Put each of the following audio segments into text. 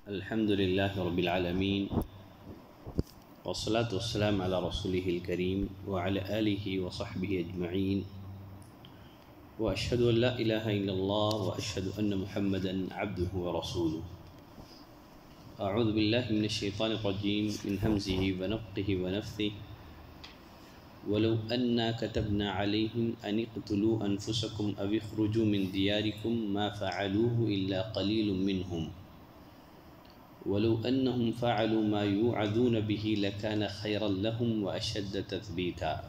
الحمد لله رب العالمين والصلاة والسلام على رسوله الكريم وعلى آله وصحبه أجمعين وأشهد أن لا إله إلا الله وأشهد أن محمدا عبده ورسوله. أعوذ بالله من الشيطان الرجيم من همزه ونفخه ونفثه. ولو أنا كتبنا عليهم أن اقتلوا أنفسكم أو اخرجوا من دياركم ما فعلوه إلا قليل منهم ولو أنهم فعلوا ما يوعظون به لكان خيرا لهم وأشد تثبيتا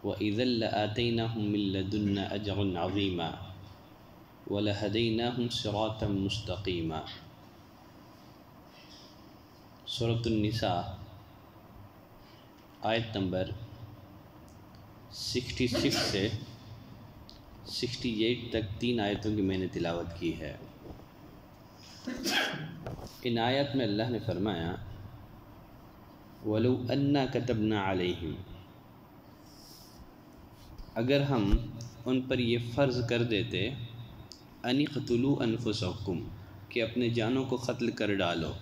وإذا لآتيناهم من لدنا أجرا عظيما ولهديناهم صراطا مستقيما. سورة النساء آیت نمبر 66 سے 68 تک 3 آیتوں کی میں نے تلاوت کی ہے. ان آیت میں اللہ نے فرمایا وَلَوْ أَنَّا كَتَبْنَا عَلَيْهِمْ، اگر ہم ان پر یہ فرض کر دیتے أَنِ اقْتُلُوا أَنفُسَكُمْ کہ اپنے جانوں کو قتل کر ڈالو،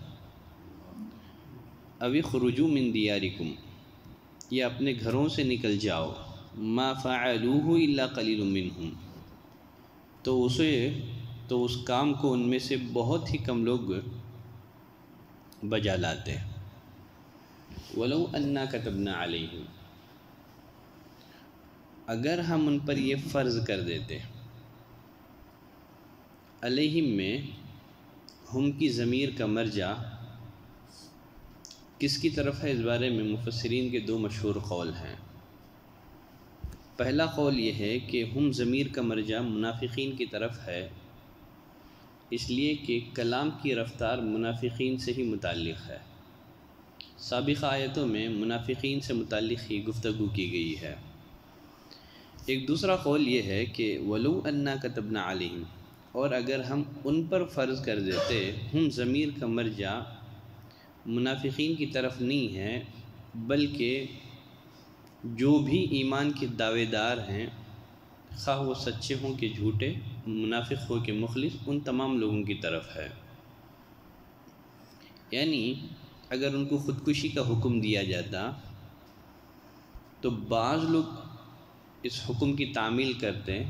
أَوِ اخْرُجُوا مِن دِيَارِكُمْ یا اپنے گھروں سے نکل جاؤ، مَا فَعَلُوهُ إِلَّا قَلِيلٌ مِّنْهُمْ تو اس کام کو ان میں سے بہت ہی کم لوگ بجا لاتے. وَلَوْ أَنَّا كَتَبْنَا عَلَيْهِمْ، اگر ہم ان پر یہ فرض کر دیتے. علیہم میں ہم کی ضمیر کا مرجع کس کی طرف ہے؟ اس بارے میں مفسرین کے 2 مشہور قول ہیں. پہلا قول یہ ہے کہ ہم ضمیر کا مرجع منافقین کی طرف ہے، اس لیے کہ کلام کی رفتار منافقین سے ہی متعلق ہے. سابقہ آیتوں میں منافقین سے متعلق ہی گفتگو کی گئی ہے. ایک دوسرا قول یہ ہے کہ وَلَوْ أَنَّا كَتَبْنَا عَلَيْهِمْ، اور اگر ہم ان پر فرض کر دیتے، ہم ضمیر کا مرجع منافقین کی طرف نہیں ہے بلکہ جو بھی ایمان کے دعوے دار ہیں، خواہ وہ سچے ہوں کہ جھوٹے، منافق ہو کہ مخلص، ان تمام لوگوں کی طرف ہے. یعنی اگر ان کو خودکشی کا حکم دیا جاتا تو بعض لوگ اس حکم کی تعمیل کرتے،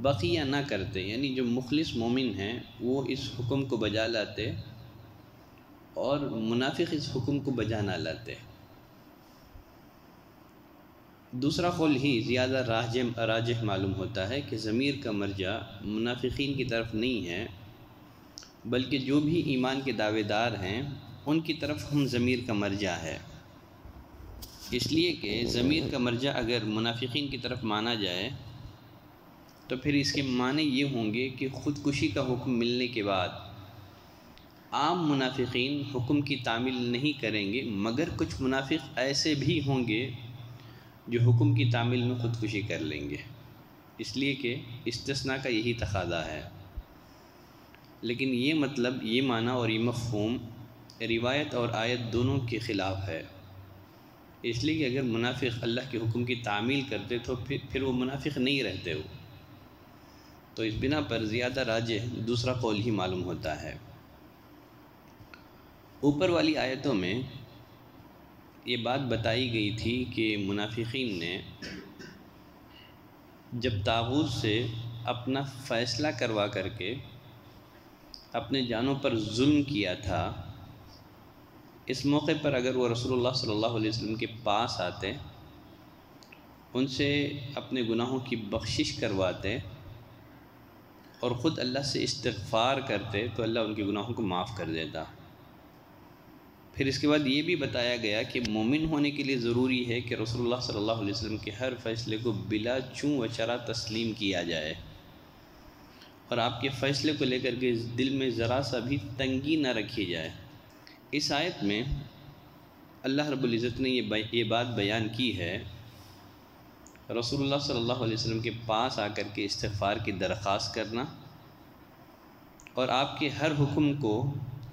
بقیہ نہ کرتے. یعنی جو مخلص مومن ہیں وہ اس حکم کو بجا لاتے اور منافق اس حکم کو بجا نہ لاتے. دوسرا قول ہی زیادہ راجح معلوم ہوتا ہے کہ ضمیر کا مرجع منافقین کی طرف نہیں ہے بلکہ جو بھی ایمان کے دعوے دار ہیں ان کی طرف ہم ضمیر کا مرجع ہے. اس لیے کہ ضمیر کا مرجع اگر منافقین کی طرف مانا جائے تو پھر اس کے معنی یہ ہوں گے کہ خودکشی کا حکم ملنے کے بعد عام منافقین حکم کی تعمیل نہیں کریں گے، مگر کچھ منافق ایسے بھی ہوں گے جو حکم کی تعمیل میں خودکشی کر لیں گے. اس لیے کہ استثناء کا یہی تقاضا ہے. لیکن یہ مطلب، یہ معنی اور یہ مفہوم روایت اور آیت دونوں کے خلاف ہے. اس لیے کہ اگر منافق اللہ کے حکم کی تعمیل کرتے تو پھر وہ منافق نہیں رہتے ہو. تو اس بنا پر زیادہ راجح دوسرا قول ہی معلوم ہوتا ہے. اوپر والی آیتوں میں یہ بات بتائی گئی تھی کہ منافقین نے جب طاغوت سے اپنا فیصلہ کروا کر کے اپنے جانوں پر ظلم کیا تھا، اس موقع پر اگر وہ رسول اللہ صلی اللہ علیہ وسلم کے پاس آتے، ان سے اپنے گناہوں کی بخشش کرواتے اور خود اللہ سے استغفار کرتے تو اللہ ان کے گناہوں کو معاف کر دیتا. پھر اس کے بعد یہ بھی بتایا گیا کہ مومن ہونے کے لیے ضروری ہے کہ رسول اللہ صلی اللہ علیہ وسلم کے ہر فیصلے کو بلا چوں و چرا تسلیم کیا جائے اور آپ کے فیصلے کو لے کر کے دل میں ذرا سا بھی تنگی نہ رکھی جائے. اس آیت میں اللہ رب العزت نے یہ بات بیان کی ہے. رسول اللہ صلی اللہ علیہ وسلم کے پاس آ کر کے استغفار کی درخواست کرنا اور آپ کے ہر حکم کو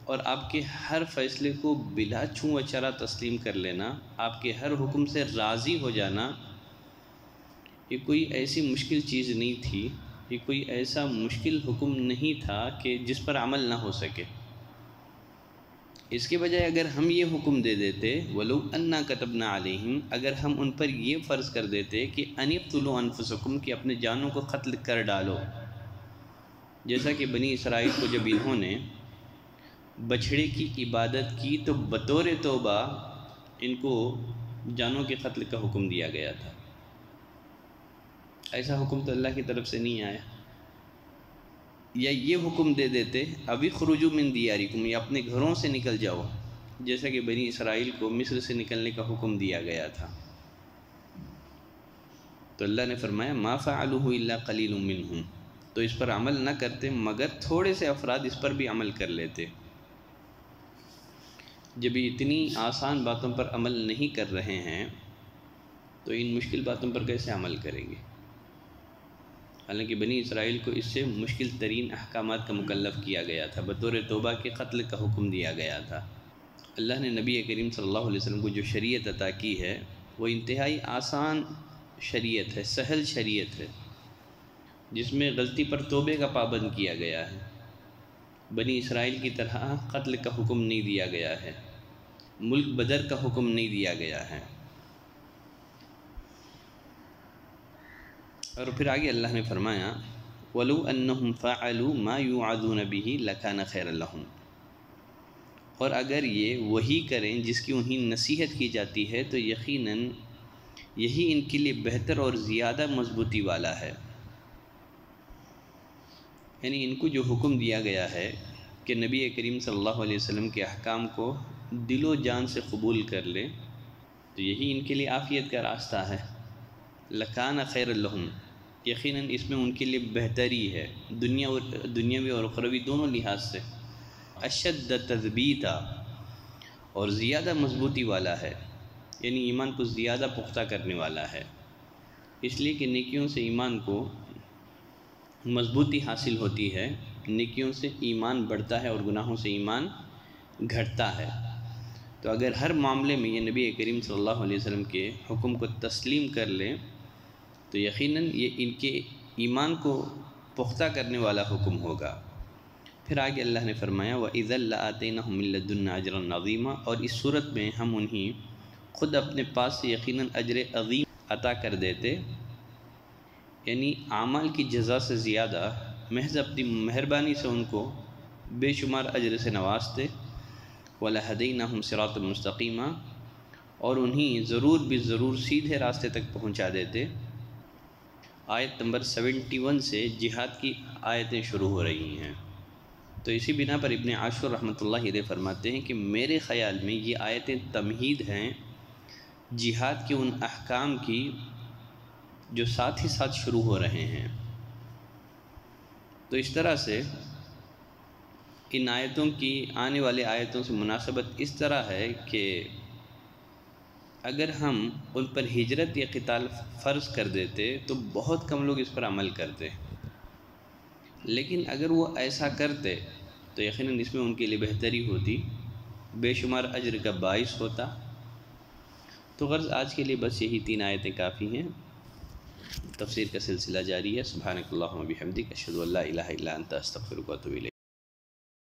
اور آپ کے ہر فیصلے کو بلا چھو و چرا تسلیم کر لینا، آپ کے ہر حکم سے راضی ہو جانا، یہ کوئی ایسی مشکل چیز نہیں تھی یہ کوئی ایسا مشکل حکم نہیں تھا کہ جس پر عمل نہ ہو سکے۔ اس کے بجائے اگر ہم یہ حکم دے دیتے وَلَوْ أَنَّا كَتَبْنَا عَلَيْهِمْ، اگر ہم ان پر یہ فرض کر دیتے کہ أَنِ اقْتُلُوا أَنفُسَكُمْ، کہ اپنے جانوں کو قتل کر ڈالو، جیسا کہ بنی اسرائیل کو جب انہوں نے بچھڑے کی عبادت کی تو بطور توبہ ان کو جانوں کے قتل کا حکم دیا گیا تھا۔ ایسا حکم تو اللہ کی طرف سے نہیں آیا۔ یا یہ حکم دے دیتے ابھی خروج من دیارکم، یا اپنے گھروں سے نکل جاؤ، جیسا کہ بنی اسرائیل کو مصر سے نکلنے کا حکم دیا گیا تھا۔ تو اللہ نے فرمایا ما فعلوه الا قلیل منہم، تو اس پر عمل نہ کرتے مگر تھوڑے سے افراد اس پر بھی عمل کر لیتے۔ جب اتنی آسان باتوں پر عمل نہیں کر رہے ہیں تو ان مشکل باتوں پر کیسے عمل کریں گے؟ حالانکہ بنی اسرائیل کو اس سے مشکل ترین احکامات کا مکلف کیا گیا تھا، بطور توبہ کے قتل کا حکم دیا گیا تھا۔ اللہ نے نبی کریم صلی اللہ علیہ وسلم کو جو شریعت عطا کی ہے وہ انتہائی آسان شریعت ہے، سہل شریعت ہے، جس میں غلطی پر توبے کا پابند کیا گیا ہے۔ بنی اسرائیل کی طرح قتل کا حکم نہیں دیا گیا ہے، ملک بدر کا حکم نہیں دیا گیا ہے۔ اور پھر آگے اللہ نے فرمایا وَلَوْ أَنَّهُمْ فَعَلُوا مَا يُوعَظُونَ بِهِ لَكَانَ خَيْرًا لَهُمْ، اور اگر یہ وہی کریں جس کی انہیں نصیحت کی جاتی ہے تو یقیناً یہی ان کے لیے بہتر اور زیادہ مضبوطی والا ہے۔ یعنی ان کو جو حکم دیا گیا ہے کہ نبی کریم صلی اللہ علیہ وسلم کے احکام کو دل و جان سے قبول کر لیں تو یہی ان کے لیے عافیت کا راستہ ہے۔ لَكَانَ خَيْرًا لَهُمْ، یقیناً اس میں ان کے لیے بہتری ہے، دنیاوی اور اخروی دونوں لحاظ سے۔ اشد تثبیتا، اور زیادہ مضبوطی والا ہے، یعنی ایمان کو زیادہ پختہ کرنے والا ہے، اس لیے کہ نیکیوں سے ایمان کو مضبوطی حاصل ہوتی ہے، نیکیوں سے ایمان بڑھتا ہے اور گناہوں سے ایمان گھٹتا ہے۔ تو اگر ہر معاملے میں یہ نبی کریم صلی اللہ علیہ وسلم کے حکم کو تسلیم کر لیں تو یقیناً یہ ان کے ایمان کو پختہ کرنے والا حکم ہوگا۔ پھر آگے اللہ نے فرمایا وَإِذًا لَآتَيْنَاهُم مِّن لَّدُنَّا أَجْرًا عَظِيمًا، اور اس صورت میں ہم انہیں خود اپنے پاس سے یقیناً اجر عظیم عطا کر دیتے، یعنی اعمال کی جزا سے زیادہ محض اپنی مہربانی سے ان کو بے شمار اجر سے نوازتے۔ وَلَهَدَيْنَاهُمْ صِرَاطًا مُّسْتَقِيمًا، اور انہیں ضرور بھی ضرور سیدھے راستے تک پہنچا دیتے۔ آیت نمبر 71 سے جہاد کی آیتیں شروع ہو رہی ہیں، تو اسی بنا پر ابن عاشور رحمۃ اللہ علیہ فرماتے ہیں کہ میرے خیال میں یہ آیتیں تمہید ہیں جہاد کے ان احکام کی جو ساتھ ہی ساتھ شروع ہو رہے ہیں۔ تو اس طرح سے ان آیتوں کی آنے والے آیتوں سے مناسبت اس طرح ہے کہ اگر ہم ان پر ہجرت یا قتال فرض کر دیتے تو بہت کم لوگ اس پر عمل کرتے، لیکن اگر وہ ایسا کرتے تو یقیناً اس میں ان کے لیے بہتری ہوتی، بے شمار اجر کا باعث ہوتا۔ تو غرض آج کے لیے بس یہی 3 آیتیں کافی ہیں، تفسیر کا سلسلہ جاری ہے۔ سبحانک اللہم و بحمدک، اشہد ان لا الہ الا انت، استغفرک و اتوب الیک۔